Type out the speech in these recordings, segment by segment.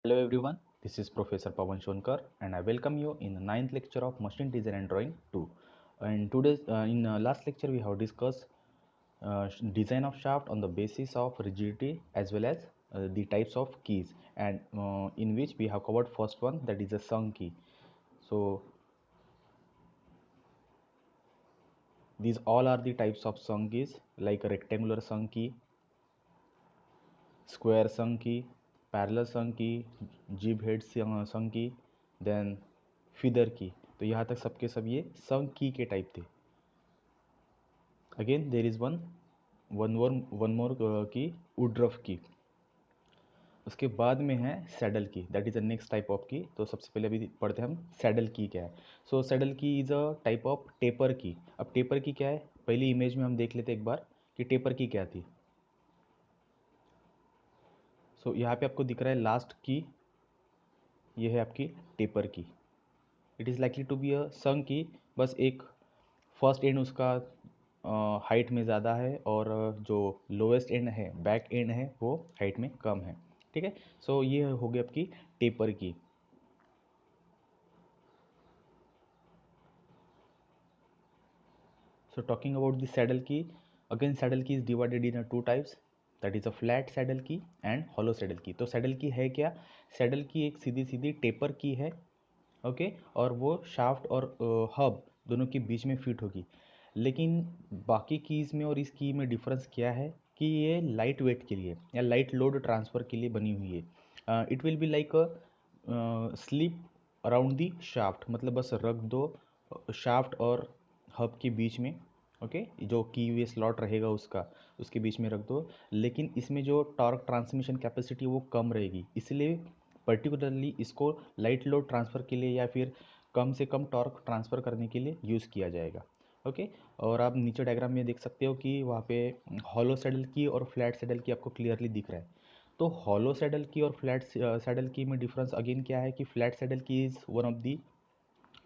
Hello everyone, this is Professor Pawan Shonkar and I welcome you in the ninth lecture of Machine Design and Drawing 2. And today's in last lecture we have discussed design of shaft on the basis of rigidity as well as the types of keys, and in which we have covered first one, that is a sunk key. So these all are the types of sunk keys, like a rectangular sunk key, square sunk key, parallel sunk key, jib head sunk key, then feather key. तो यहाँ तक सबके सब ये संक की के type थे। Again there is one more की वुडरफ की। उसके बाद में है सैडल की, that is the next type of key. तो सबसे पहले अभी पढ़ते हैं हम सैडल की क्या है। सो सैडल की is a type of taper की। अब टेपर की क्या है, पहली इमेज में हम देख लेते एक बार कि टेपर की क्या थी। सो यहाँ पे आपको दिख रहा है लास्ट की, ये है आपकी टेपर की। It is likely to be a sunk key, बस एक फर्स्ट एंड उसका हाइट में ज़्यादा है और जो लोएस्ट एंड है, बैक एंड है, वो हाइट में कम है। ठीक है, सो ये हो गई आपकी टेपर की। So talking about the saddle की, अगेन सैडल की is divided in two types, that is a flat saddle की एंड हॉलो सैडल की। तो सैडल की है क्या, सैडल की एक सीधी सीधी टेपर की है, ओके, और वो शाफ्ट और हब दोनों के बीच में फिट होगी। लेकिन बाकी कीज़ में और इस की में डिफरेंस क्या है कि ये लाइट वेट के लिए या लाइट लोड ट्रांसफ़र के लिए बनी हुई है। It will be like a slip around the shaft, मतलब बस रख दो शाफ्ट और हब के बीच में, ओके, जो की वे स्लॉट रहेगा उसका, उसके बीच में रख दो। लेकिन इसमें जो टॉर्क ट्रांसमिशन कैपेसिटी वो कम रहेगी, इसलिए पर्टिकुलरली इसको लाइट लोड ट्रांसफ़र के लिए या फिर कम से कम टॉर्क ट्रांसफ़र करने के लिए यूज़ किया जाएगा, ओके। और आप नीचे डायग्राम में देख सकते हो कि वहाँ पे हॉलो सैडल की और फ्लैट सैडल की आपको क्लियरली दिख रहा है। तो हॉलो सैडल की और फ्लैट सैडल की में डिफरेंस अगेन क्या है कि फ्लैट सैडल की is one of the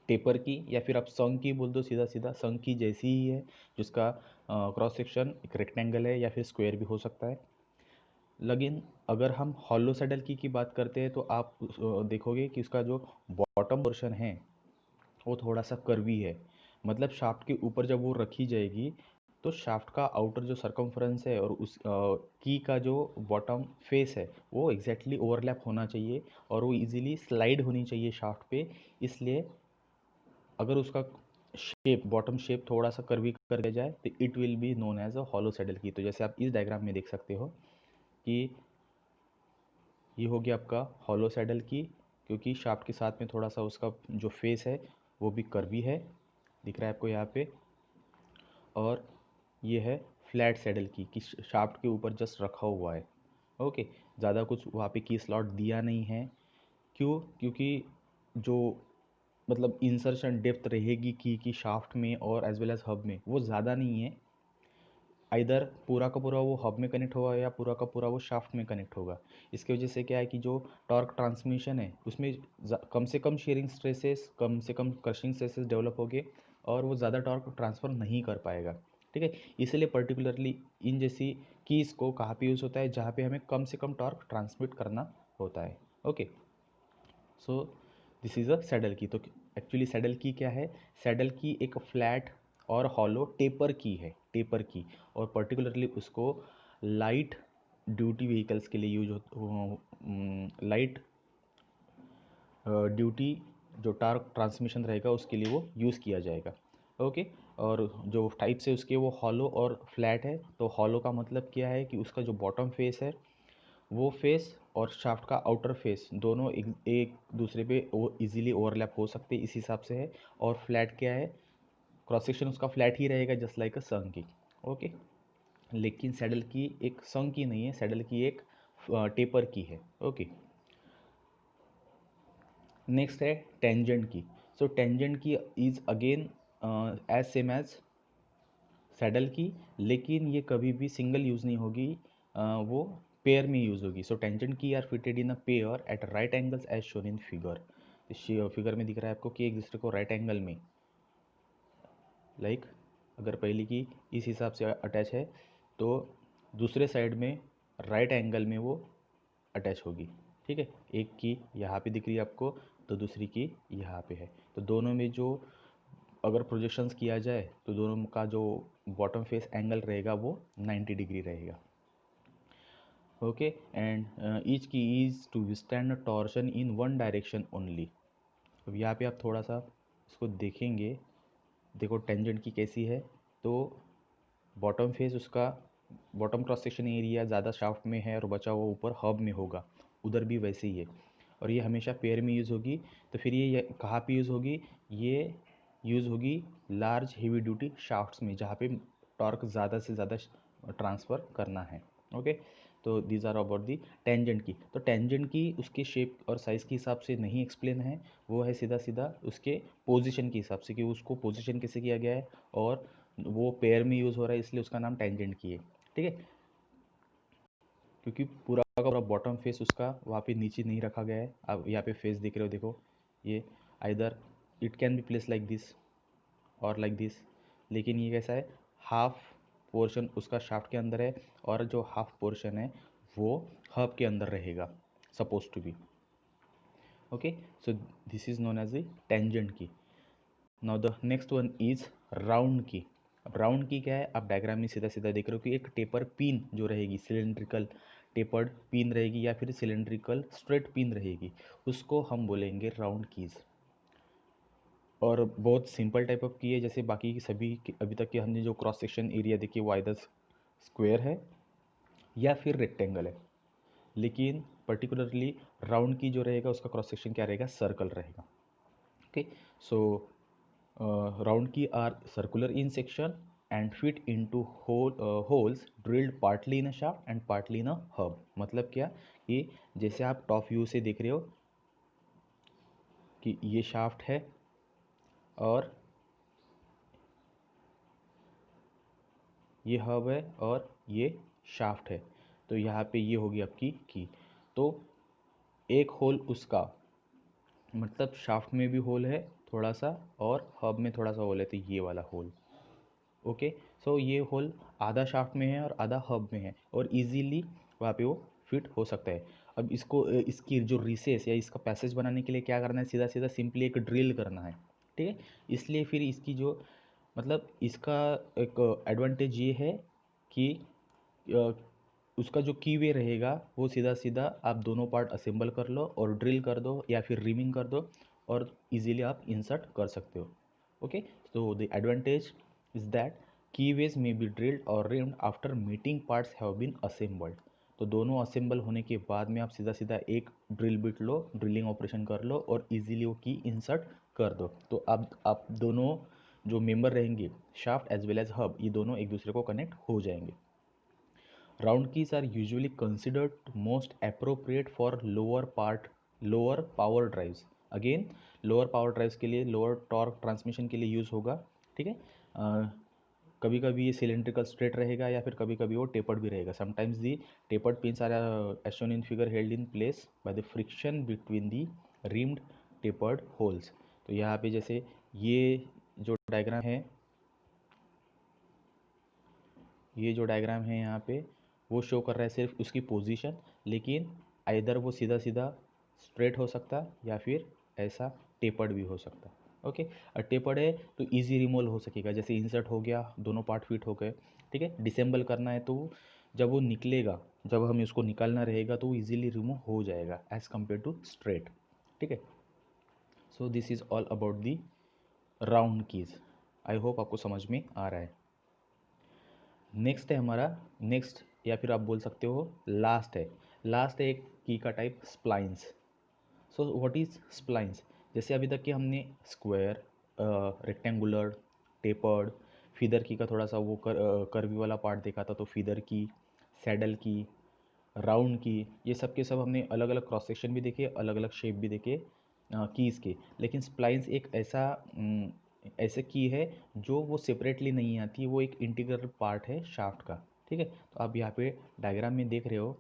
taper की, या फिर आप संक की बोल दो, सीधा सीधा संक की जैसी ही है, जिसका क्रॉस सेक्शन एक रेक्टेंगल है या फिर स्क्वायर भी हो सकता है। लेकिन अगर हम हॉलो सैडल की बात करते हैं तो आप देखोगे कि उसका जो बॉटम पोर्शन है वो थोड़ा सा कर्वी है। मतलब शाफ्ट के ऊपर जब वो रखी जाएगी तो शाफ्ट का आउटर जो सरकमफ्रेंस है और उस की का जो बॉटम फेस है वो एग्जैक्टली ओवरलैप होना चाहिए और वो इजीली स्लाइड होनी चाहिए शाफ्ट पे। इसलिए अगर उसका शेप, बॉटम शेप थोड़ा सा कर्वी कर दिया जाए तो it will be known as a hollow saddle key. तो जैसे आप इस डायग्राम में देख सकते हो कि ये हो गया आपका हॉलो सैडल की, क्योंकि शाफ्ट के साथ में थोड़ा सा उसका जो फेस है वो भी कर्वी है, दिख रहा है आपको यहाँ पे। और ये है फ्लैट सैडल की कि शाफ्ट के ऊपर जस्ट रखा हुआ है, ओके, ज़्यादा कुछ वहाँ पे की स्लॉट दिया नहीं है। क्यों, क्योंकि जो मतलब इंसर्शन डेप्थ रहेगी की शाफ्ट में और एज वेल एज हब में वो ज़्यादा नहीं है। आइदर पूरा का पूरा वो हब में कनेक्ट होगा या पूरा का पूरा वो शाफ्ट में कनेक्ट होगा। इसकी वजह से क्या है कि जो टॉर्क ट्रांसमिशन है उसमें कम से कम शेयरिंग स्ट्रेसेस, कम से कम क्रशिंग स्ट्रेसेस डेवलप होंगे और वो ज़्यादा टॉर्क ट्रांसफ़र नहीं कर पाएगा। ठीक है, इसलिए पर्टिकुलरली इन जैसी कीज़ को कहाँ पे यूज़ होता है, जहाँ पे हमें कम से कम टॉर्क ट्रांसमिट करना होता है, okay. So this is a saddle key. तो एक्चुअली सैडल की क्या है, सैडल की एक फ्लैट और हॉलो टेपर की है, टेपर की, और पर्टिकुलरली उसको लाइट ड्यूटी व्हीकल्स के लिए यूज हो, लाइट ड्यूटी जो टार्क ट्रांसमिशन रहेगा उसके लिए वो यूज़ किया जाएगा, ओके। और जो टाइप्स है उसके वो हॉलो और फ्लैट है। तो हॉलो का मतलब क्या है कि उसका जो बॉटम फेस है वो फेस और शाफ्ट का आउटर फेस दोनों एक दूसरे पे वो इजीली ओवरलैप हो सकते हैं, इस हिसाब से है। और फ्लैट क्या है, क्रॉस सेक्शन उसका फ्लैट ही रहेगा जस्ट लाइक अ संग की, ओके। लेकिन सैडल की एक संग की नहीं है, सैडल की एक टेपर की है, ओके। नेक्स्ट है tangent key. So tangent key is again as same as saddle key, लेकिन ये कभी भी सिंगल यूज़ नहीं होगी, वो पेयर में यूज़ होगी। So tangent key are fitted in a pair at right angles as shown in figure. इस फिगर में दिख रहा है आपको कि एक दूसरे को राइट एंगल में, लाइक अगर पहली की इस हिसाब से अटैच है तो दूसरे साइड में राइट एंगल में वो अटैच होगी, ठीक है, एक की यहाँ पे दिख रही है आपको, तो दूसरी की यहाँ पे है। तो दोनों में जो अगर प्रोजेक्शंस किया जाए तो दोनों का जो बॉटम फेस एंगल रहेगा वो 90 डिग्री रहेगा। Okay, and each key is to withstand torsion in one direction only. अब यहाँ पे आप थोड़ा सा इसको देखेंगे, देखो टेंजेंट की कैसी है। तो बॉटम फेस उसका बॉटम क्रॉस सेक्शन एरिया ज़्यादा शाफ्ट में है और बचा हुआ ऊपर हब में होगा, उधर भी वैसे ही है। और ये हमेशा पेयर में यूज़ होगी। तो फिर ये कहाँ पे यूज़ होगी? ये यूज़ होगी लार्ज हेवी ड्यूटी शाफ्ट्स में, जहाँ पे टॉर्क ज़्यादा से ज़्यादा ट्रांसफ़र करना है। ओके, तो these are about the tangent key. तो टेंजेंट की उसके शेप और साइज़ के हिसाब से नहीं एक्सप्लेन है, वो है सीधा सीधा उसके पोजीशन के हिसाब से कि उसको पोजीशन कैसे किया गया है, और वो पेयर में यूज़ हो रहा है इसलिए उसका नाम टेंजेंट की है। ठीक है, क्योंकि पूरा का पूरा बॉटम फेस उसका वहाँ पे नीचे नहीं रखा गया है। आप यहाँ पे फेस देख रहे हो, देखो ये either it can be place like this और लाइक दिस, लेकिन ये कैसा है, हाफ पोर्शन उसका शाफ्ट के अंदर है और जो हाफ पोर्शन है वो हब के अंदर रहेगा, suppose to be. Okay, so this is known as a tangent key. Now the next one is round key. अब राउंड की क्या है, आप डायग्राम में सीधा सीधा देख रहे हो कि एक टेपर पिन जो रहेगी, सिलेंड्रिकल टेपर्ड पिन रहेगी या फिर सिलेंड्रिकल स्ट्रेट पिन रहेगी, उसको हम बोलेंगे राउंड कीज। और बहुत सिंपल टाइप ऑफ की है, जैसे बाकी की सभी अभी तक के हमने जो क्रॉस सेक्शन एरिया देखी वो आइदर स्क्वायर है या फिर रेक्टेंगल है, लेकिन पर्टिकुलरली राउंड की जो रहेगा उसका क्रॉस सेक्शन क्या रहेगा, सर्कल रहेगा। Okay, so round key are circular in section and fit into holes drilled partly in a shaft and partly in a hub. मतलब क्या, कि जैसे आप टॉप व्यू से देख रहे हो कि ये शाफ्ट है और ये हब है और ये शाफ्ट है, तो यहाँ पे ये होगी आपकी की। तो एक होल उसका मतलब शाफ्ट में भी होल है थोड़ा सा और हब में थोड़ा सा होल है, तो ये वाला होल। ओके, सो ये होल आधा शाफ्ट में है और आधा हब में है और इजीली वहाँ पे वो फिट हो सकता है। अब इसको इसकी जो रिसेस या इसका पैसेज बनाने के लिए क्या करना है, सीधा सीधा सिंपली एक ड्रिल करना है। ठीक है, इसलिए फिर इसकी जो मतलब इसका एक एडवांटेज ये है कि अ, उसका जो की वे रहेगा वो सीधा सीधा आप दोनों पार्ट असेंबल कर लो और ड्रिल कर दो या फिर रिमिंग कर दो और इजीली आप इंसर्ट कर सकते हो। Okay, so the advantage is that keyways may be drilled or rimmed after meeting parts have been assembled। तो दोनों असेंबल होने के बाद में आप सीधा सीधा एक ड्रिल बिट लो, ड्रिलिंग ऑपरेशन कर लो और इजीली वो की इंसर्ट कर दो। तो अब आप दोनों जो मेंबर रहेंगे shaft as well as hub, ये दोनों एक दूसरे को कनेक्ट हो जाएंगे। Round keys are usually considered most appropriate for lower power drives. Again lower power drives के लिए, लोअर टॉर्क ट्रांसमिशन के लिए यूज़ होगा। ठीक है, कभी कभी ये सिलेंड्रिकल स्ट्रेट रहेगा या फिर कभी कभी वो टेपर्ड भी रहेगा। Sometimes the tapered pins are as shown in figure held in place by the friction between the reamed tapered holes. तो यहाँ पे जैसे ये जो डायग्राम है, ये जो डायग्राम है यहाँ पे वो शो कर रहा है सिर्फ उसकी पोजीशन, लेकिन आइदर वो सीधा सीधा स्ट्रेट हो सकता है या फिर ऐसा टेपर्ड भी हो सकता है। ओके, और टेपर्ड है तो इजी रिमूवल हो सकेगा, जैसे इंसर्ट हो गया, दोनों पार्ट फिट हो गए। ठीक है, डिसेंबल करना है तो जब वो निकलेगा, जब हमें उसको निकालना रहेगा तो वो इजीली रिमूव हो जाएगा एज कम्पेयर टू स्ट्रेट। ठीक है, so this is all about the round keys. I hope आपको समझ में आ रहा है। नेक्स्ट है हमारा, नेक्स्ट या फिर आप बोल सकते हो लास्ट है। लास्ट है एक की का type, splines. So what is splines? जैसे अभी तक कि हमने स्क्वायर, रेक्टेंगुलर, टेपर्ड, फीदर की का थोड़ा सा वो कर्वी वाला पार्ट देखा था, तो फीदर की, सैडल की, राउंड की, ये सब के सब हमने अलग अलग क्रॉस सेक्शन भी देखे, अलग अलग शेप भी देखे कीज़ के। लेकिन स्प्लाइंस एक ऐसा ऐसे की है जो वो सेपरेटली नहीं आती, वो एक इंटीग्रल पार्ट है शाफ्ट का। ठीक है, तो आप यहाँ पे डायग्राम में देख रहे हो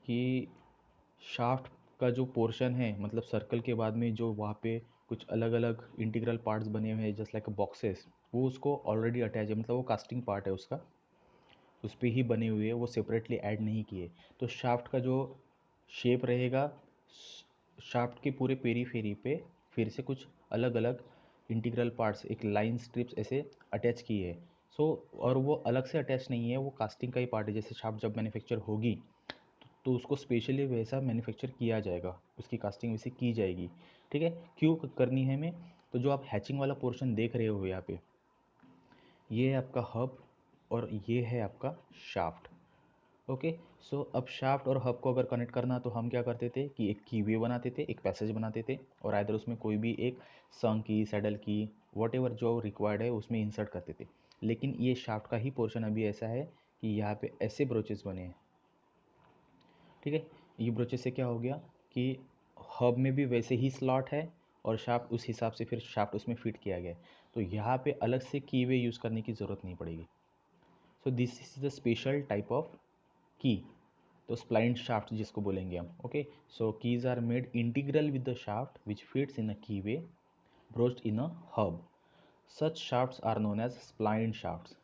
कि शाफ्ट का जो पोर्शन है, मतलब सर्कल के बाद में जो वहाँ पे कुछ अलग अलग इंटीग्रल पार्ट्स बने हुए हैं जस्ट लाइक बॉक्सेस, वो उसको ऑलरेडी अटैच है, मतलब वो कास्टिंग पार्ट है उसका, उस पर ही बने हुए हैं, वो सेपरेटली ऐड नहीं किए। तो शाफ्ट का जो शेप रहेगा शाफ्ट के पूरे पेरीफेरी पे फिर से कुछ अलग अलग इंटीग्रल पार्ट्स एक लाइन स्ट्रिप्स ऐसे अटैच किए है। सो और वो अलग से अटैच नहीं है, वो कास्टिंग का ही पार्ट है। जैसे शाफ्ट जब मैन्युफैक्चर होगी तो उसको स्पेशली वैसा मैन्युफैक्चर किया जाएगा, उसकी कास्टिंग वैसे की जाएगी। ठीक है, क्यों करनी है हमें? तो जो आप हैचिंग वाला पोर्शन देख रहे हो यहाँ पे, ये है आपका हब और ये है आपका शाफ्ट। ओके, सो अब शाफ्ट और हब को अगर कनेक्ट करना तो हम क्या करते थे कि एक कीवे बनाते थे, एक पैसेज बनाते थे, और आइदर उसमें कोई भी एक संग की, सैडल की, वॉट जो रिक्वायर्ड है उसमें इंसर्ट करते थे। लेकिन ये शाफ्ट का ही पोर्शन अभी ऐसा है कि यहाँ पे ऐसे ब्रोचेस बने हैं। ठीक है, ये ब्रोचेस से क्या हो गया कि हब में भी वैसे ही स्लॉट है और शाफ्ट उस हिसाब से फिर शाफ्ट उसमें फिट किया गया है, तो यहाँ पे अलग से कीवे यूज़ करने की ज़रूरत नहीं पड़ेगी। So this is the special type of key, तो स्प्लाइंड शाफ्ट जिसको बोलेंगे हम। Okay, so keys are made integral with the shaft which fits in a keyway broached in a hub. Such shafts are known as splined shafts.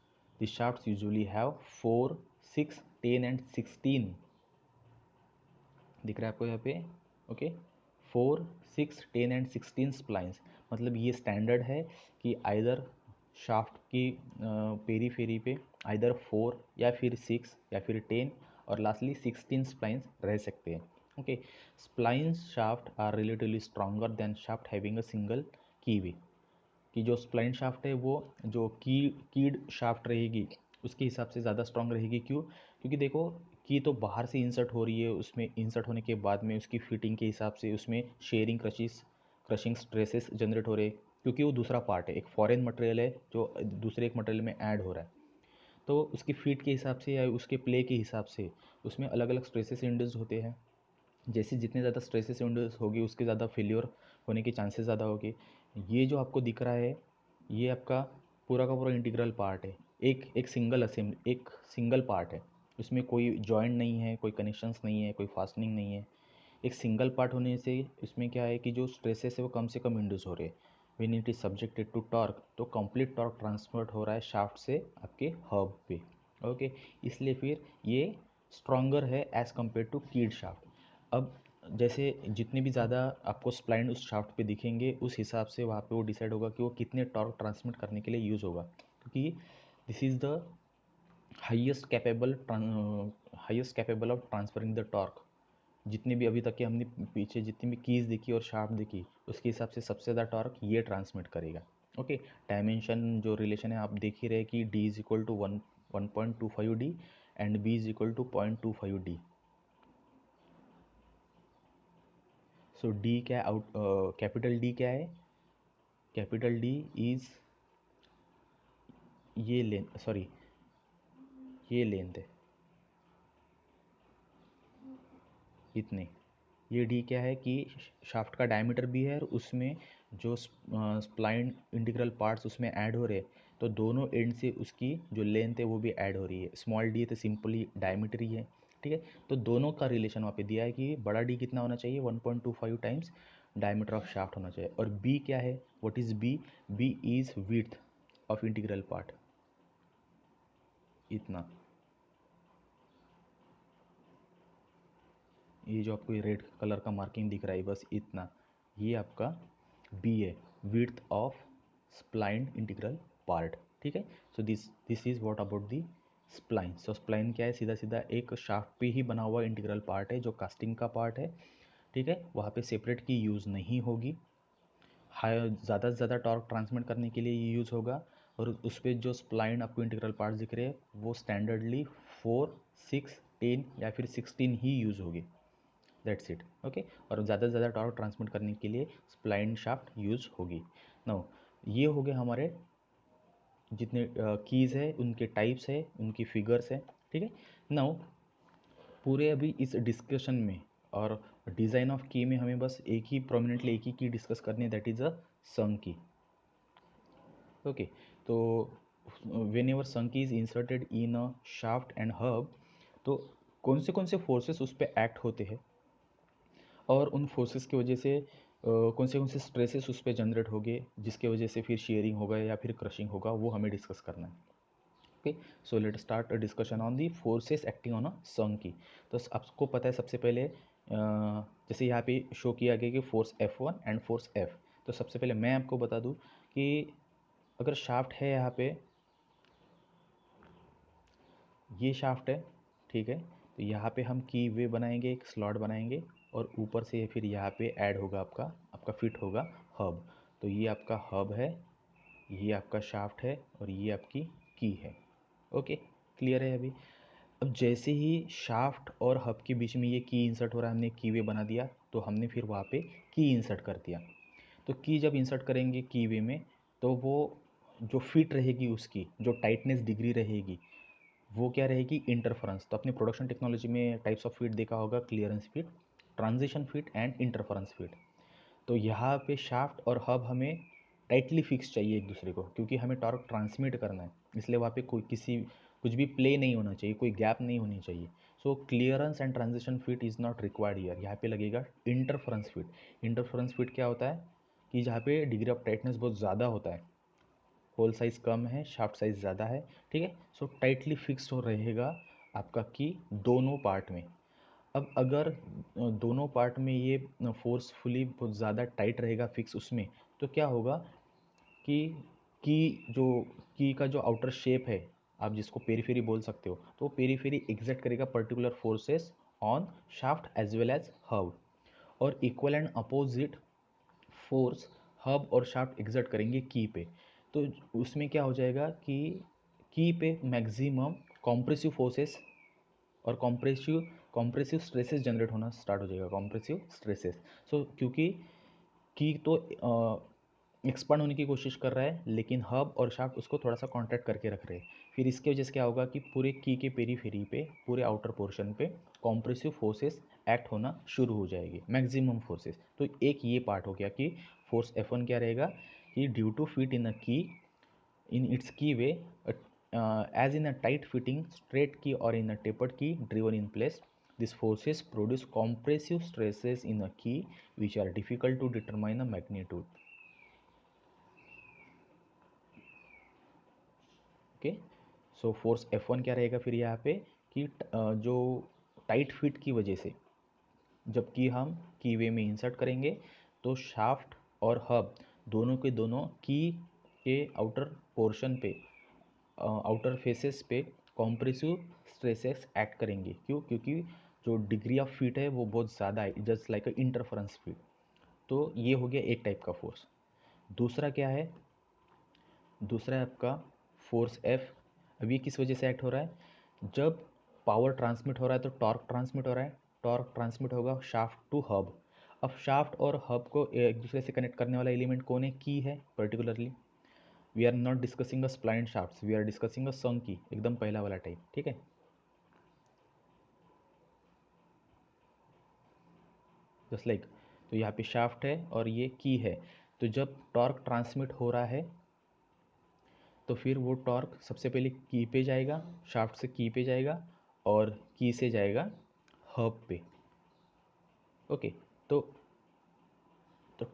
The shafts usually have 4, 6, 10 and 16, दिख रहा है आपको यहाँ पे? Okay, 4, 6, 10 and 16 splines. मतलब ये standard है कि आइदर शाफ्ट की पेरी फेरी पे आइदर 4 या फिर 6 या फिर 10 और लास्टली 16 स्प्लाइंस रह सकते हैं। Okay, splines shaft are relatively stronger than shaft having a single keyway. कि जो स्प्लाइन शाफ्ट है वो जो कीड शाफ्ट रहेगी उसके हिसाब से ज़्यादा स्ट्रॉन्ग रहेगी। क्यों? क्योंकि देखो की तो बाहर से इंसर्ट हो रही है, उसमें इंसर्ट होने के बाद में उसकी फिटिंग के हिसाब से उसमें शेयरिंग क्रशिंग स्ट्रेसेस जनरेट हो रहे हैं, क्योंकि वो दूसरा पार्ट है, एक फॉरेन मटेरियल है जो दूसरे एक मटेरियल में ऐड हो रहा है। तो उसकी फिट के हिसाब से या उसके प्ले के हिसाब से उसमें अलग अलग स्ट्रेसेस इंड्यूस होते हैं। जैसे जितने ज़्यादा स्ट्रेसेस इंड्यूस होगी उसके ज़्यादा फेल्योर होने के चांसेस ज़्यादा होंगे। ये जो आपको दिख रहा है ये आपका पूरा का पूरा इंटीग्रल पार्ट है, एक सिंगल पार्ट है। उसमें कोई जॉइंट नहीं है, कोई कनेक्शंस नहीं है, कोई फास्टनिंग नहीं है। एक सिंगल पार्ट होने से इसमें क्या है कि जो स्ट्रेसेस है वो कम से कम इंड्यूस हो रहे हैं। When it is subjected to torque तो कंप्लीट टॉर्क ट्रांसफर हो रहा है शाफ्ट से आपके हब पे। ओके, इसलिए फिर ये स्ट्रॉन्गर है एज़ कम्पेयर टू कीड शाफ्ट। अब जैसे जितने भी ज़्यादा आपको स्प्लाइन उस शाफ्ट पे दिखेंगे उस हिसाब से वहाँ पे वो डिसाइड होगा कि वो कितने टॉर्क ट्रांसमिट करने के लिए यूज़ होगा, क्योंकि this is the highest capable of transferring the torque. जितने भी अभी तक के हमने पीछे जितनी भी कीज़ देखी और शाफ्ट देखी उसके हिसाब से सबसे ज़्यादा टॉर्क ये ट्रांसमिट करेगा। ओके, डायमेंशन जो रिलेशन है आप देख ही रहे कि D is equal to 1.25D and B is equal to 0.25D। So D क्या है? कैपिटल डी क्या है? कैपिटल डी इज ये लेंथ, सॉरी ये लेंथ है इतने। ये डी क्या है कि शाफ्ट का डायमीटर भी है और उसमें जो स्प्लाइन इंटीग्रल पार्ट्स उसमें ऐड हो रहे हैं, तो दोनों एंड से उसकी जो लेंथ है वो भी ऐड हो रही है। स्मॉल डी तो सिंपली डायमीटर ही है। ठीक है, तो दोनों का रिलेशन वहाँ पे दिया है कि बड़ा डी कितना होना चाहिए? 1.25 टाइम्स डायमीटर ऑफ शाफ्ट होना चाहिए। और बी क्या है? What is B? B is width of integral part, इतना। ये जो आपको रेड कलर का मार्किंग दिख रहा है बस इतना, ये आपका बी है, width of spline integral part. ठीक है, so this is what about the spline. So spline क्या है? सीधा सीधा एक शाफ्ट पे ही बना हुआ इंटीग्रल पार्ट है जो कास्टिंग का पार्ट है। ठीक है, वहाँ पे सेपरेट की यूज़ नहीं होगी। हाई ज़्यादा से ज़्यादा टॉर्क ट्रांसमिट करने के लिए ये यूज़ होगा। और उस पर जो स्प्लाइन आपको इंटीग्रल पार्ट दिख रहे हैं वो स्टैंडर्डली 4, 6, 10 या फिर 16 ही यूज़ होगी। That's it. ओके, और ज़्यादा से ज़्यादा टॉर्क ट्रांसमिट करने के लिए स्प्लाइन शाफ्ट यूज़ होगी। नाउ ये हो गए हमारे जितने कीज़ है, उनके टाइप्स है, उनकी फिगर्स है। ठीक है, नाउ पूरे अभी इस डिस्कशन में और डिज़ाइन ऑफ की में हमें बस एक ही की डिस्कस करनी है, दैट इज़ अ संग की। ओके, तो वेन एवर संग की is inserted in a shaft and hub, तो कौन से फोर्सेस उस पर एक्ट होते हैं और उन फोर्सेस की वजह से कौन से स्ट्रेसेस उस पर जनरेट होंगे जिसके वजह से फिर शेयरिंग होगा या फिर क्रशिंग होगा, वो हमें डिस्कस करना है। Okay, so let start a discussion on the forces acting on a sunk की। तो आपको पता है सबसे पहले जैसे यहाँ पे शो किया गया कि force F1 and force F। तो सबसे पहले मैं आपको बता दूँ कि अगर शाफ्ट है यहाँ पे, ये शाफ्ट है, ठीक है, तो यहाँ पे हम की वे बनाएंगे, एक स्लॉट बनाएंगे और ऊपर से फिर यहाँ पे ऐड होगा आपका फिट होगा हब। तो ये आपका हब है, ये आपका शाफ्ट है और ये आपकी की है। ओके, क्लियर है अभी। अब जैसे ही शाफ्ट और हब के बीच में ये की इंसर्ट हो रहा है, हमने की वे बना दिया, तो हमने फिर वहाँ पे की इंसर्ट कर दिया। तो की जब इंसर्ट करेंगे की वे में, तो वो जो फिट रहेगी, उसकी जो टाइटनेस डिग्री रहेगी, वो क्या रहेगी, इंटरफेरेंस। तो अपने प्रोडक्शन टेक्नोलॉजी में टाइप्स ऑफ फिट देखा होगा, clearance fit, transition fit and interference fit. तो यहाँ पे शाफ्ट और हब हमें टाइटली फिक्स चाहिए एक दूसरे को, क्योंकि हमें टॉर्क ट्रांसमिट करना है, इसलिए वहाँ पे कोई कुछ भी प्ले नहीं होना चाहिए, कोई गैप नहीं होनी चाहिए। So clearance and transition fit is not required here. यहाँ पे लगेगा इंटरफेरेंस फिट। इंटरफेरेंस फिट क्या होता है कि जहाँ पे डिग्री ऑफ टाइटनेस बहुत ज़्यादा होता है, होल साइज़ कम है, शाफ्ट साइज़ ज़्यादा है, ठीक है। सो टाइटली फिक्स हो रहेगा आपका की दोनों पार्ट में। अब अगर दोनों पार्ट में ये फोर्सफुली बहुत ज़्यादा टाइट रहेगा फिक्स उसमें, तो क्या होगा कि की जो की का जो आउटर शेप है, आप जिसको पेरीफेरी बोल सकते हो, तो पेरीफेरी एग्जर्ट करेगा particular forces on shaft as well as hub, और equal and opposite force hub और शाफ्ट एग्जर्ट करेंगे की पे। तो उसमें क्या हो जाएगा कि की पे मैक्सिमम कॉम्प्रेसिव फोर्सेस और कॉम्प्रेसिव स्ट्रेसेस जनरेट होना स्टार्ट हो जाएगा, कॉम्प्रेसिव स्ट्रेसेस। सो क्योंकि की तो एक्सपांड होने की कोशिश कर रहा है, लेकिन हब और शाफ्ट उसको थोड़ा सा कॉन्ट्रैक्ट करके रख रहे हैं। फिर इसके वजह से क्या होगा कि पूरे की के पेरीफेरी पे, पूरे आउटर पोर्शन पे कॉम्प्रेसिव फोर्सेस एक्ट होना शुरू हो जाएगी, मैक्सिमम फोर्सेस। तो एक ये पार्ट हो गया कि फोर्स F1 क्या रहेगा कि ड्यू टू फिट इन अ की in its key way, as in a tight fitting straight key or in a tapered key driven in place. These forces produce compressive stresses in a key which are difficult to determine the magnitude. Okay, so force F1 क्या रहेगा फिर यहाँ पे कि जो tight fit की वजह से जबकि हम की वे में इंसर्ट करेंगे, तो शाफ्ट और हब दोनों के दोनों की के आउटर पोर्शन पे, आउटर फेसेस पे कॉम्प्रेसिव स्ट्रेसेस एक्ट करेंगे। क्यों? क्योंकि जो डिग्री ऑफ फिट है वो बहुत ज़्यादा है, जस्ट लाइक अ इंटरफेरेंस फिट। तो ये हो गया एक टाइप का फोर्स। दूसरा क्या है, दूसरा है आपका फोर्स F। अब ये किस वजह से एक्ट हो रहा है, जब पावर ट्रांसमिट हो रहा है तो टॉर्क ट्रांसमिट हो रहा है, टॉर्क ट्रांसमिट होगा शाफ्ट टू हब। अब शाफ्ट और हब को एक दूसरे से कनेक्ट करने वाला एलिमेंट कौन है, की है particularly. We are not discussing a splined shafts, we are discussing a sunk key, एकदम पहला वाला टाइप, ठीक है। जस्ट लाइक, तो यहाँ पे शाफ्ट है और ये की है। तो जब टॉर्क ट्रांसमिट हो रहा है, तो फिर वो टॉर्क सबसे पहले की पे जाएगा, शाफ्ट से की पे जाएगा और की से जाएगा हब पे। ओके, तो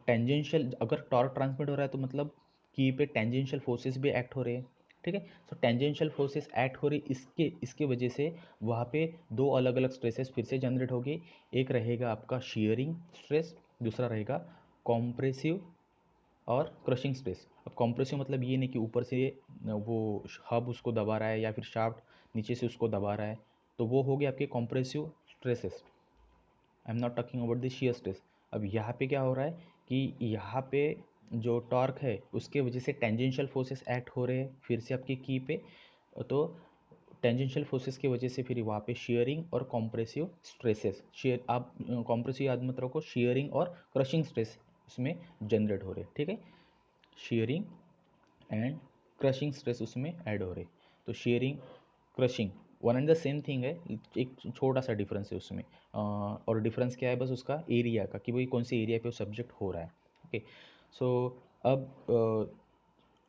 टेंजेंशियल, अगर टॉर्क ट्रांसमिट हो रहा है तो मतलब की पे टेंजेंशियल फोर्सेस भी एक्ट हो रहे हैं, ठीक है। सो टेंजेंशियल फोर्सेस एक्ट हो रही, इसके वजह से वहाँ पे दो अलग अलग स्ट्रेसेस फिर से जनरेट होगी। एक रहेगा आपका शियरिंग स्ट्रेस, दूसरा रहेगा कॉम्प्रेसिव और क्रशिंग स्ट्रेस। अब कॉम्प्रेसिव मतलब ये नहीं कि ऊपर से वो हब उसको दबा रहा है या फिर शाफ्ट नीचे से उसको दबा रहा है, तो वो हो गया आपके compressive stresses. I am not talking about the shear stress. अब यहाँ पे क्या हो रहा है कि यहाँ पे जो टॉर्क है उसके वजह से टेंजेंशियल फोर्सेस एक्ट हो रहे हैं फिर से आपके की पे। तो टेंजेंशियल फोर्सेस की वजह से फिर वहाँ पे शेयरिंग और कॉम्प्रेसिव स्ट्रेसेस, शेयर आप कॉम्प्रेसिव याद मत रखो, शेयरिंग और क्रशिंग स्ट्रेस उसमें जनरेट हो रहे, ठीक है। शेयरिंग एंड क्रशिंग स्ट्रेस उसमें ऐड हो रहे। तो sharing crushing one and the same thing है, एक छोटा सा डिफरेंस है उसमें। और डिफरेंस क्या है, बस उसका एरिया का, कि भाई कौन से एरिया पे वो सब्जेक्ट हो रहा है। ओके, सो अब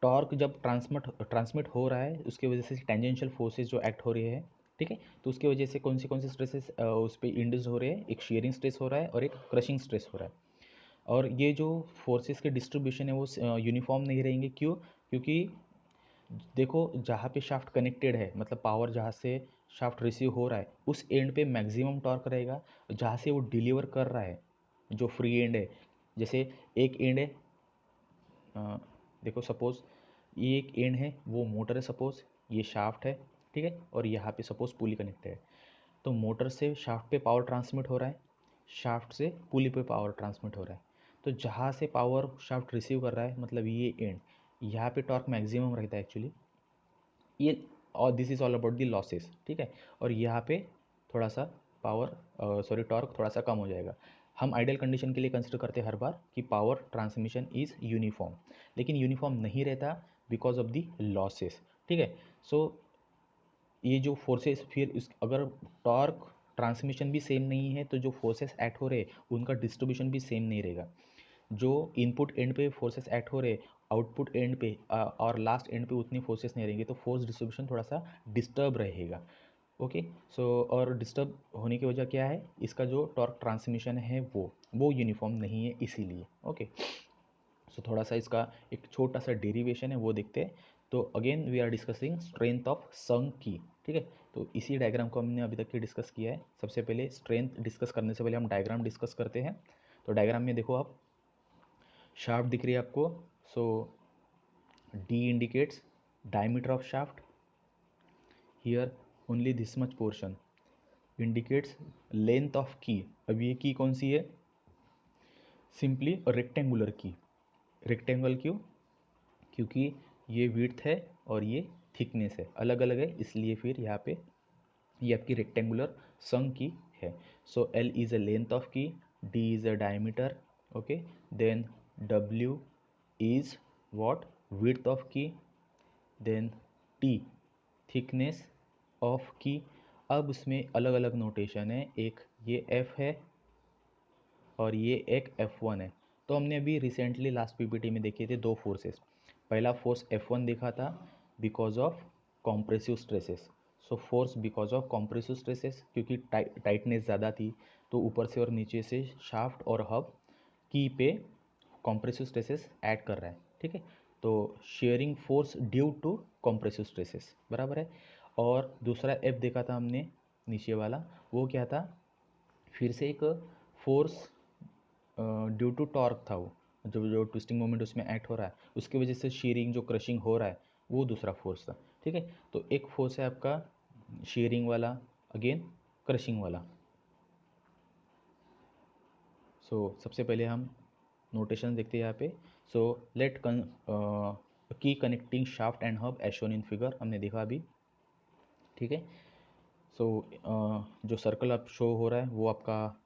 टॉर्क जब ट्रांसमिट हो रहा है, उसके वजह से टेंजेंशियल फोर्सेस जो एक्ट हो रही है, ठीक है, तो उसके वजह से कौन से स्ट्रेसेस उस पर इंड्यूस हो रहे हैं, एक शेयरिंग स्ट्रेस हो रहा है और एक क्रशिंग स्ट्रेस हो रहा है। और ये जो फोर्सेस के डिस्ट्रीब्यूशन है वो यूनिफॉर्म नहीं रहेंगे। क्यों? क्योंकि देखो, जहाँ पे शाफ्ट कनेक्टेड है, मतलब पावर जहाँ से शाफ्ट रिसीव हो रहा है उस एंड पे मैक्सिमम टॉर्क रहेगा, जहाँ से वो डिलीवर कर रहा है जो फ्री एंड है। जैसे एक एंड है, देखो सपोज ये एक एंड है, वो मोटर है, सपोज ये शाफ्ट है, ठीक है, और यहाँ पे सपोज पुली कनेक्टेड है। तो मोटर से शाफ्ट पे पावर ट्रांसमिट हो रहा है, शाफ्ट से पुली पे पावर ट्रांसमिट हो रहा है। तो जहाँ से पावर शाफ्ट रिसीव कर रहा है मतलब ये एंड, यहाँ पे टॉर्क मैक्सिमम रहता है एक्चुअली ये, और this is all about the losses, ठीक है। और यहाँ पे थोड़ा सा पावर टॉर्क थोड़ा सा कम हो जाएगा। हम आइडियल कंडीशन के लिए कंसिडर करते हैं हर बार कि पावर ट्रांसमिशन इज़ यूनिफॉर्म, लेकिन यूनिफॉर्म नहीं रहता बिकॉज ऑफ दी लॉसेस, ठीक है। सो ये जो फोर्सेस फिर इस अगर टॉर्क ट्रांसमिशन भी सेम नहीं है तो जो फोर्सेस एक्ट हो रहे हैं उनका डिस्ट्रीब्यूशन भी सेम नहीं रहेगा। जो इनपुट एंड पे फोर्सेस एक्ट हो रहे आउटपुट एंड पे और लास्ट एंड पे उतनी फोर्सेस नहीं रहेंगे, तो फोर्स डिस्ट्रीब्यूशन थोड़ा सा डिस्टर्ब रहेगा। ओके, सो और डिस्टर्ब होने की वजह क्या है, इसका जो टॉर्क ट्रांसमिशन है वो यूनिफॉर्म नहीं है इसीलिए। ओके, सो थोड़ा सा इसका एक छोटा सा डेरिवेशन है वो देखते हैं। तो again we are discussing strength of sunk key, ठीक है। तो इसी डायग्राम को हमने अभी तक डिस्कस किया है। सबसे पहले स्ट्रेंथ डिस्कस करने से पहले हम डायग्राम डिस्कस करते हैं। तो डायग्राम में देखो आप, शाफ्ट दिख रही है आपको। So D indicates diameter of shaft, here only this much portion indicates length of key। अब ये की कौन सी है, सिंपली रेक्टेंगुलर की। रेक्टेंगल क्यों, क्योंकि ये विड्थ है और ये थिकनेस है, अलग अलग है, इसलिए फिर यहाँ पे ये आपकी रेक्टेंगुलर संक की है। So L is a length of key, D is a diameter, okay, then W is what, width of key, then T thickness of key. अब उसमें अलग अलग नोटेशन है, एक ये एफ है और ये एक F1 है। तो हमने अभी रिसेंटली लास्ट पीपीटी में देखे थे दो फोर्सेस। पहला फोर्स F1 देखा था because of compressive stresses. So force because of compressive stresses, क्योंकि टाइटनेस ज़्यादा थी तो ऊपर से और नीचे से शाफ्ट और हब की पे कॉम्प्रेसिव स्ट्रेसेस ऐड कर रहा है, ठीक है। तो shearing force due to compressive stresses बराबर है। और दूसरा एफ देखा था हमने नीचे वाला, वो क्या था, फिर से एक फोर्स ड्यू टू टॉर्क था, वो जो ट्विस्टिंग मोमेंट उसमें एक्ट हो रहा है उसकी वजह से शीयरिंग जो क्रशिंग हो रहा है वो दूसरा फोर्स था, ठीक है। तो एक फोर्स है आपका शीयरिंग वाला, अगेन क्रशिंग वाला। सो सबसे पहले हम नोटेशन देखते हैं यहाँ पे। So let key connecting shaft and hub as shown in figure, हमने देखा अभी, ठीक है। सो जो सर्कल आप शो हो रहा है वो आपका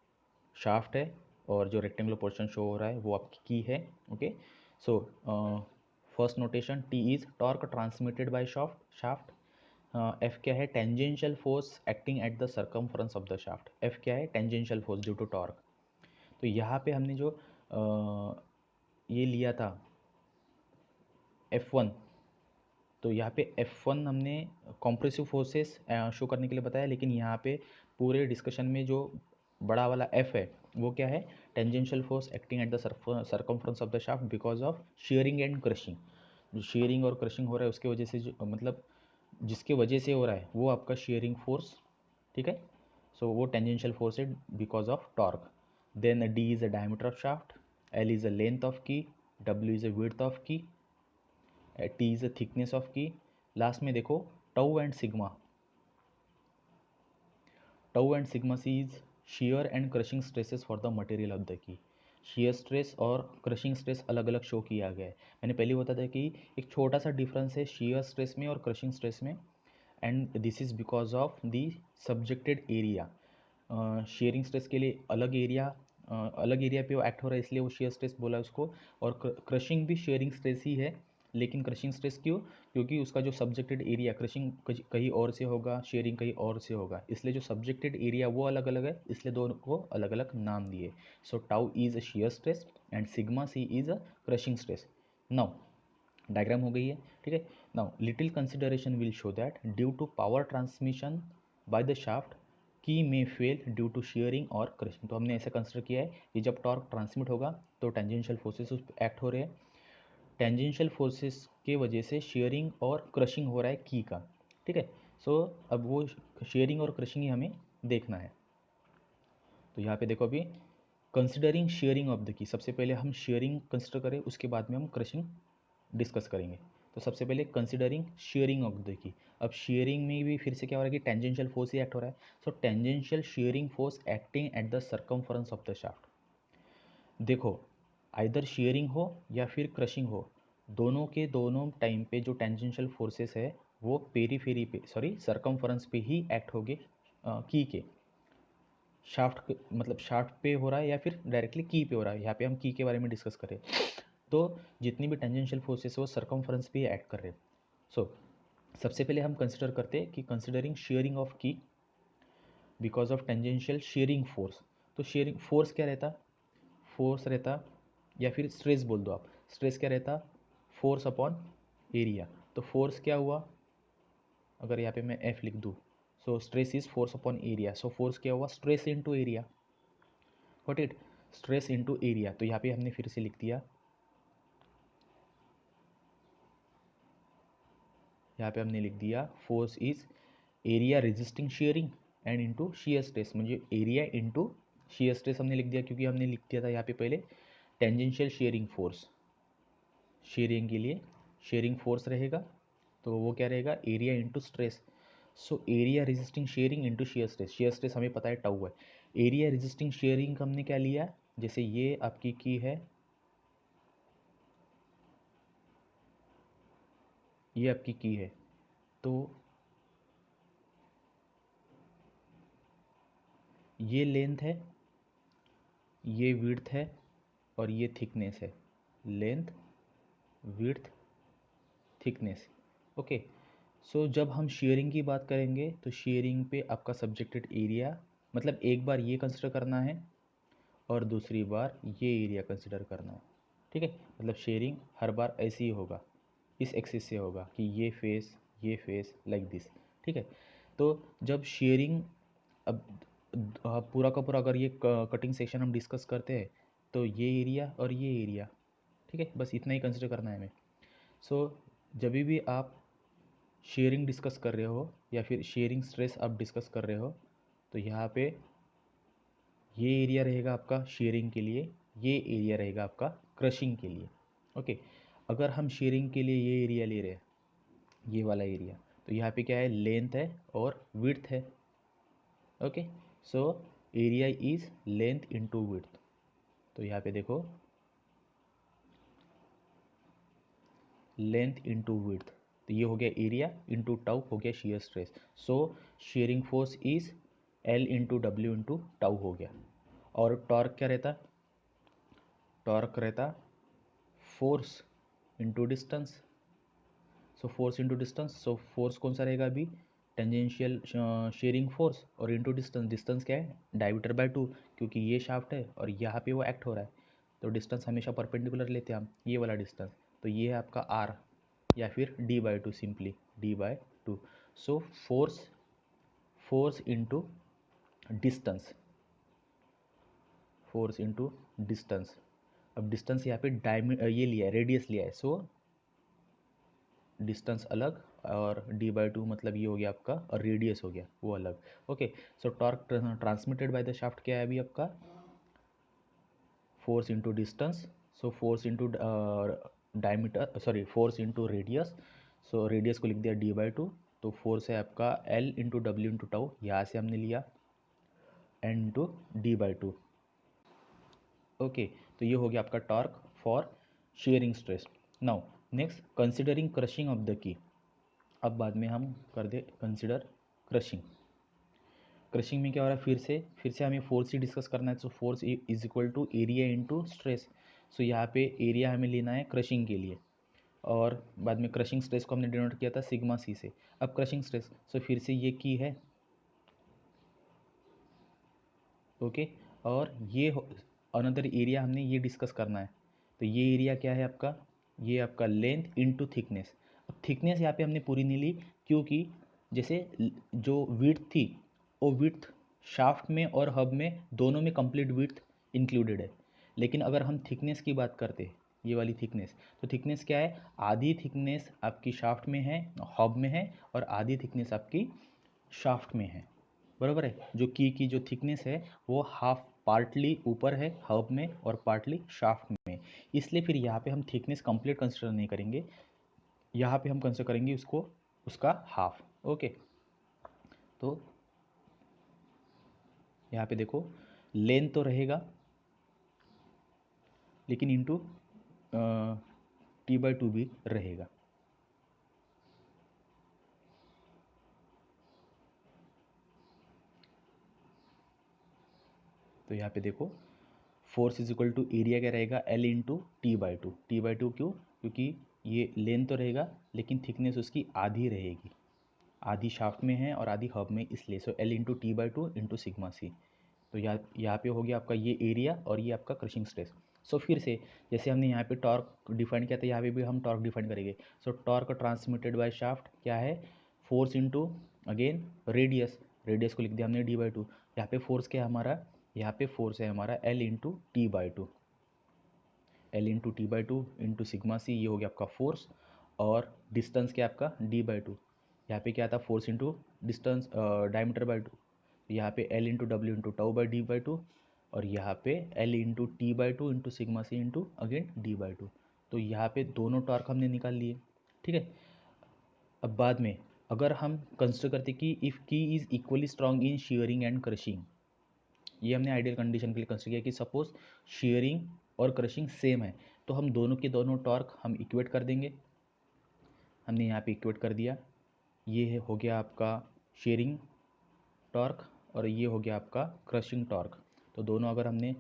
शाफ्ट है और जो रेक्टेंगुलर पोर्शन शो हो रहा है वो आपकी की है, okay. So first notation, T is torque transmitted by shaft. F क्या है, tangential force acting at the circumference of the shaft. F क्या है, tangential force due to torque. तो यहाँ पे हमने जो ये लिया था F1, तो यहाँ पे F1 हमने कॉम्प्रेसिव फोर्सेस शो करने के लिए बताया, लेकिन यहाँ पे पूरे डिस्कशन में जो बड़ा वाला F है वो क्या है, tangential force acting at the circumference of the shaft because of sharing and crushing. जो शेयरिंग और क्रशिंग हो रहा है उसके वजह से, जो मतलब जिसके वजह से हो रहा है वो आपका शेयरिंग फोर्स, ठीक है। सो वो टेंजेंशियल फोर्स है because of torque. Then D is a diameter of shaft, L is a length of key, W is a width of key, T is a thickness of key. Last में देखो tau and sigma, tau and sigma C is shear and crushing stresses for the material of the key. shear stress और crushing stress अलग अलग show किया गया है। मैंने पहले बताया था कि एक छोटा सा डिफरेंस है shear स्ट्रेस में और क्रशिंग स्ट्रेस में, and this is because of the subjected area. Sharing stress के लिए अलग एरिया पे वो एक्ट हो रहा है इसलिए वो शेयर स्ट्रेस बोला उसको। और क्रशिंग भी शेयरिंग स्ट्रेस ही है, लेकिन क्रशिंग स्ट्रेस क्यों, क्योंकि उसका जो सब्जेक्टेड एरिया, क्रशिंग कहीं और से होगा, शेयरिंग कहीं और से होगा, इसलिए जो सब्जेक्टेड एरिया वो अलग अलग है, इसलिए दोनों को अलग अलग नाम दिए। So tau is a shear stress and sigma C is a crushing stress. Now diagram हो गई है, ठीक है। Now little consideration will show that due to power transmission by the shaft key may fail due to shearing और crushing. तो हमने ऐसा consider किया है कि जब टॉर्क ट्रांसमिट होगा तो टेंजेंशियल फोर्सेस उस पर एक्ट हो रहे हैं, टेंजेंशियल फोर्सेस के वजह से शेयरिंग और क्रशिंग हो रहा है की का, ठीक है। सो अब वो शेयरिंग और क्रशिंग ही हमें देखना है। तो यहाँ पे देखो अभी कंसिडरिंग शेयरिंग ऑफ द की, सबसे पहले हम शेयरिंग कंसिडर करें, उसके बाद में हम क्रशिंग डिस्कस करेंगे। तो सबसे पहले कंसिडरिंग शेयरिंग ऑफ द की। अब शेयरिंग में भी फिर से क्या हो रहा है कि टेंजेंशियल फोर्स ही एक्ट हो रहा है। So tangential shearing force acting at the circumference of the shaft. देखो आइदर शेयरिंग हो या फिर क्रशिंग हो, दोनों के दोनों टाइम पे जो टेंजेंशियल फोर्सेस है वो पेरीफेरी पे, सॉरी सर्कमफरेंस पे ही एक्ट होंगे की के। शाफ्ट मतलब शाफ्ट पे हो रहा है या फिर डायरेक्टली की पे हो रहा है, यहाँ पे हम की के बारे में डिस्कस करें। तो जितनी भी टेंजेंशियल फोर्सेस है वो सर्कमफरेंस पे ही एक्ट कर रहे हैं। सो सबसे पहले हम कंसिडर करते हैं कि कंसिडरिंग शेयरिंग ऑफ की because of tangential shearing force. तो शेयरिंग फोर्स क्या रहता, फोर्स रहता या फिर स्ट्रेस बोल दो आप, स्ट्रेस क्या रहता, फोर्स अपॉन एरिया। तो फोर्स क्या हुआ, अगर यहाँ पे मैं एफ लिख दूँ, so stress is force upon area. So force क्या हुआ, stress into area, what it, stress into area. तो यहाँ पे हमने फिर से लिख दिया, यहाँ पे हमने लिख दिया force is area resisting sharing and into shear stress, म्हणजे एरिया इनटू शियर स्ट्रेस हमने लिख दिया, क्योंकि हमने लिख दिया था यहाँ पे पहले टेंजेंशियल शेयरिंग फोर्स, शेयरिंग के लिए शेयरिंग फोर्स रहेगा, तो वो क्या रहेगा, area into stress. So area resisting sharing into shear stress हमें पता है टाउ है। एरिया रेजिस्टिंग शेयरिंग हमने क्या लिया, जैसे ये आपकी की है, ये आपकी की है, तो ये लेंथ है, ये विड्थ है और ये थिकनेस है, लेंथ विड्थ थिकनेस। ओके, सो जब हम शेयरिंग की बात करेंगे तो शेयरिंग पे आपका सब्जेक्टेड एरिया, मतलब एक बार ये कंसिडर करना है और दूसरी बार ये एरिया कंसिडर करना है, ठीक है। मतलब शेयरिंग हर बार ऐसे ही होगा, इस एक्सिस से होगा कि ये फेस लाइक दिस, ठीक है। तो जब शेयरिंग, अब पूरा का पूरा अगर ये कटिंग सेक्शन हम डिस्कस करते हैं तो ये एरिया और ये एरिया, ठीक है, बस इतना ही कंसिडर करना है हमें। सो जब भी आप शेयरिंग डिस्कस कर रहे हो या फिर शेयरिंग स्ट्रेस आप डिस्कस कर रहे हो, तो यहाँ पे ये एरिया रहेगा आपका शेयरिंग के लिए, ये एरिया रहेगा आपका क्रशिंग के लिए। ओके, अगर हम शेयरिंग के लिए ये एरिया ले रहे हैं, ये वाला एरिया, तो यहाँ पे क्या है, लेंथ है और विड्थ है। Okay, so area is length into width. तो यहाँ पे देखो लेंथ इनटू विड्थ, तो ये हो गया एरिया इनटू टाउ, हो गया shear stress. So sharing force is L into W into tau हो गया। और टॉर्क क्या रहता, टॉर्क रहता force into distance. So force into distance, so force कौन सा रहेगा अभी, टेंजेंशियल शेयरिंग फोर्स, और इंटू डिस्टेंस, डिस्टेंस क्या है, डायमीटर बाय 2, क्योंकि ये शाफ्ट है और यहाँ पे वो एक्ट हो रहा है, तो डिस्टेंस हमेशा परपेंडिकुलर लेते हैं हम, ये वाला डिस्टेंस। तो ये है आपका आर या फिर d/2, simply d/2। So force, force into distance, force into distance. अब डिस्टेंस यहाँ पे ये लिया है, रेडियस लिया है, सो डिस्टेंस अलग और d/2 मतलब ये हो गया आपका, और रेडियस हो गया वो अलग। Okay, so torque transmitted bye the shaft क्या है अभी आपका, force into distance, so force into diameter, sorry force into radius, so radius को लिख दिया d/2, तो फोर्स है आपका L into W into tau, यहाँ से हमने लिया n इंटू d/2। ओके, तो ये हो गया आपका torque for sharing stress. Now next considering crushing of the की। अब बाद में हम कर दे कंसिडर क्रशिंग। क्रशिंग में क्या हो रहा है, फिर से हमें फोर्स ही डिस्कस करना है। So force is equal to area into stress. So यहाँ पे एरिया हमें लेना है क्रशिंग के लिए, और बाद में क्रशिंग स्ट्रेस को हमने डिनोट किया था सिग्मा सी से। अब क्रशिंग स्ट्रेस, सो फिर से ये की है, ओके, और ये अनदर एरिया हमने ये डिस्कस करना है। तो ये एरिया क्या है आपका, ये आपका लेंथ इनटू थिकनेस। अब थिकनेस यहाँ पे हमने पूरी नहीं ली, क्योंकि जैसे जो विड्थ थी, वो विड्थ शाफ्ट में और हब में दोनों में कंप्लीट विड्थ इंक्लूडेड है। लेकिन अगर हम थिकनेस की बात करते हैं, ये वाली थिकनेस। तो थिकनेस क्या है, आधी थिकनेस आपकी शाफ्ट में है, हब में है, और आधी थिकनेस आपकी शाफ्ट में है, बराबर है। जो की जो थिकनेस है वो हाफ पार्टली ऊपर है हब में और पार्टली शाफ्ट में, इसलिए फिर यहाँ पे हम थिकनेस कंप्लीट कंसिडर नहीं करेंगे, यहाँ पे हम कंसिडर करेंगे उसको उसका हाफ। ओके, तो यहाँ पे देखो लेंथ तो रहेगा लेकिन इंटू T/2 भी रहेगा। तो यहाँ पे देखो force is equal to area क्या रहेगा, L इंटू T/2। T/2 क्यों, क्योंकि ये लेंथ तो रहेगा लेकिन थिकनेस उसकी आधी रहेगी, आधी शाफ्ट में है और आधी हब में, इसलिए so L into T/2 into sigma C. तो यहाँ पे हो गया आपका ये एरिया और ये आपका क्रशिंग स्ट्रेस। सो फिर से जैसे हमने यहाँ पे टॉर्क डिफाइन किया था, यहाँ पे भी हम टॉर्क डिफाइन करेंगे। सो टॉर्क ट्रांसमिटेड बाय शाफ्ट क्या है, force into again radius, radius को लिख दिया हमने D/2। यहाँ पे फोर्स क्या है हमारा, यहाँ पे फोर्स है हमारा L into T/2, L into T/2 into sigma C, ये हो गया आपका फोर्स, और डिस्टेंस क्या आपका D/2। यहाँ पे क्या था, force into distance diameter by 2, यहाँ पे L into W into tau by D/2, और यहाँ पे L into T/2 into sigma C into again D/2। तो यहाँ पे दोनों टॉर्क हमने निकाल लिए, ठीक है। अब बाद में अगर हम कंसिडर करते कि इफ़ की is equally strong in sharing and crushing, ये हमने आइडियल कंडीशन के लिए कंसिडर किया कि सपोज शेयरिंग और क्रशिंग सेम है, तो हम दोनों के दोनों टॉर्क हम इक्वेट कर देंगे। हमने यहाँ पे इक्वेट कर दिया, ये हो गया आपका शेयरिंग टॉर्क और ये हो गया आपका क्रशिंग टॉर्क। तो दोनों अगर हमने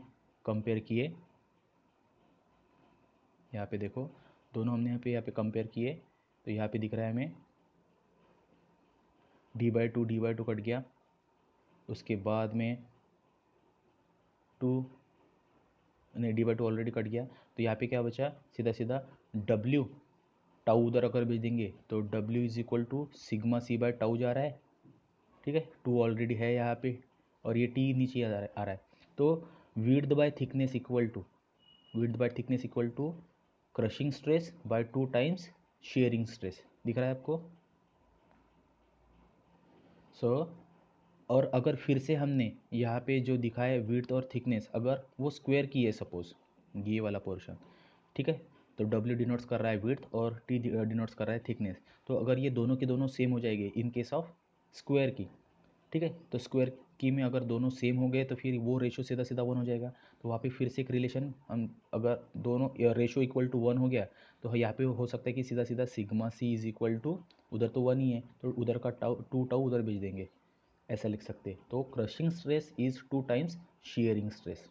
कंपेयर किए, यहाँ पे देखो दोनों हमने यहाँ पे कंपेयर किए, तो यहाँ पे दिख रहा है हमें D/2 कट गया, उसके बाद में 2 नहीं D/2 ऑलरेडी कट गया, तो यहाँ पे क्या बचा, सीधा सीधा W टाउ उधर अगर भेज देंगे तो W is equal to sigma C by tau जा रहा है, ठीक है, 2 ऑलरेडी है यहाँ पे, और ये T नीचे आ रहा है। तो width by thickness equal to, width by thickness equal to crushing stress by 2 times shearing stress, दिख रहा है आपको। और अगर फिर से हमने यहाँ पे जो दिखा है विड्थ और थिकनेस, अगर वो स्क्वायर की है सपोज ये वाला पोर्शन, ठीक है, तो W डिनोट्स कर रहा है विड्थ और T डिनोट्स कर रहा है थिकनेस। तो अगर ये दोनों के दोनों सेम हो जाएंगे इन केस ऑफ स्क्वायर की, ठीक है, तो स्क्वायर की में अगर दोनों सेम हो गए तो फिर वो रेशो सीधा सीधा 1 हो जाएगा। तो वहाँ पे फिर से एक रिलेशन, हम अगर दोनों रेशो इक्वल टू 1 हो गया तो यहाँ पे हो सकता है कि सीधा सीधा sigma C is equal to, उधर तो 1 ही है तो उधर का टाउ 2 टाउ उधर भेज देंगे, ऐसा लिख सकते हैं। तो crushing stress is 2 times shearing stress,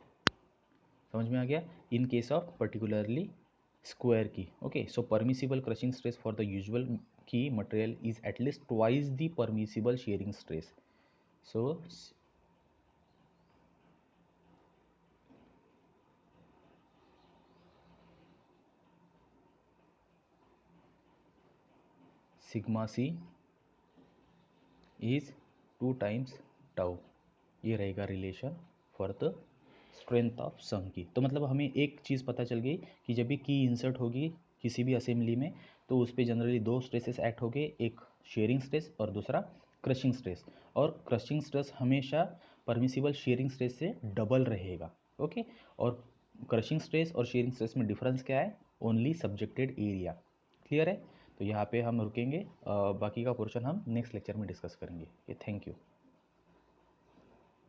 समझ में आ गया, in case of particularly square key. Okay, so permissible crushing stress for the usual key material is at least twice the permissible shearing stress. So sigma C is 2 times tau, ये रहेगा relation for the strength of sunk key. तो मतलब हमें एक चीज़ पता चल गई कि जब भी की इंसर्ट होगी किसी भी असेंबली में तो उस पर जनरली 2 स्ट्रेसेस एक्ट हो गए, एक शेयरिंग स्ट्रेस और दूसरा क्रशिंग स्ट्रेस, और क्रशिंग स्ट्रेस हमेशा परमिसिबल शेयरिंग स्ट्रेस से डबल रहेगा। ओके, और क्रशिंग स्ट्रेस और शेयरिंग स्ट्रेस में डिफरेंस क्या है, ओनली सब्जेक्टेड एरिया। क्लियर है, तो यहाँ पे हम रुकेंगे, बाकी का पोर्शन हम नेक्स्ट लेक्चर में डिस्कस करेंगे। Thank you.